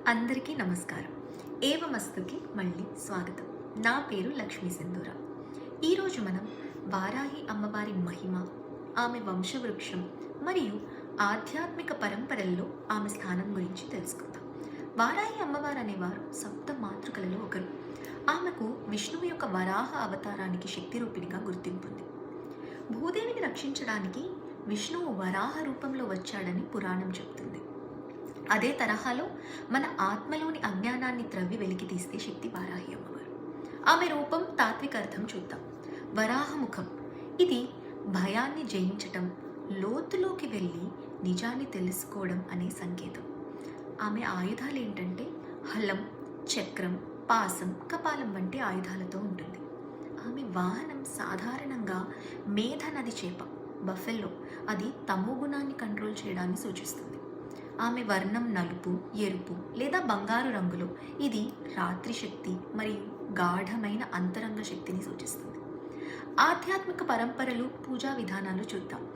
అందరికీ నమస్కారం. ఏవమస్తుకి మళ్ళీ స్వాగతం. నా పేరు లక్ష్మీ సింధూర. ఈరోజు మనం వారాహి అమ్మవారి మహిమ, ఆమె వంశవృక్షం మరియు ఆధ్యాత్మిక పరంపరల్లో ఆమె స్థానం గురించి తెలుసుకుందాం. వారాహి అమ్మవారు అనేవారు సప్త మాతృకలలో ఒకరు. ఆమెకు విష్ణువు యొక్క వరాహ అవతారానికి శక్తి రూపిణిగా గుర్తింపుంది. భూదేవిని రక్షించడానికి విష్ణువు వరాహ రూపంలో వచ్చాడని పురాణం చెప్తుంది. అదే తరహాలో మన ఆత్మలోని అజ్ఞానాన్ని త్రవ్వి వెలికి తీస్తే శక్తి వారాహి అమ్మవారు. ఆమె రూపం తాత్విక అర్థం చూద్దాం. వరాహముఖం, ఇది భయాన్ని జయించటం, లోతులోకి వెళ్ళి నిజాన్ని తెలుసుకోవడం అనే సంకేతం. ఆమె ఆయుధాలు ఏంటంటే హలం, చక్రం, పాసం, కపాలం వంటి ఆయుధాలతో ఉంటుంది. ఆమె వాహనం సాధారణంగా మేధ నది చేప, బఫెల్లో. అది తమో గుణాన్ని కంట్రోల్ చేయడాన్ని సూచిస్తుంది. ఆమె వర్ణం నలుపు, ఎరుపు లేదా బంగారు రంగులో. ఇది రాత్రి శక్తి మరియు గాఢమైన అంతరంగ శక్తిని సూచిస్తుంది. ఆధ్యాత్మిక పరంపరలు, పూజా విధానాలు చూద్దాం.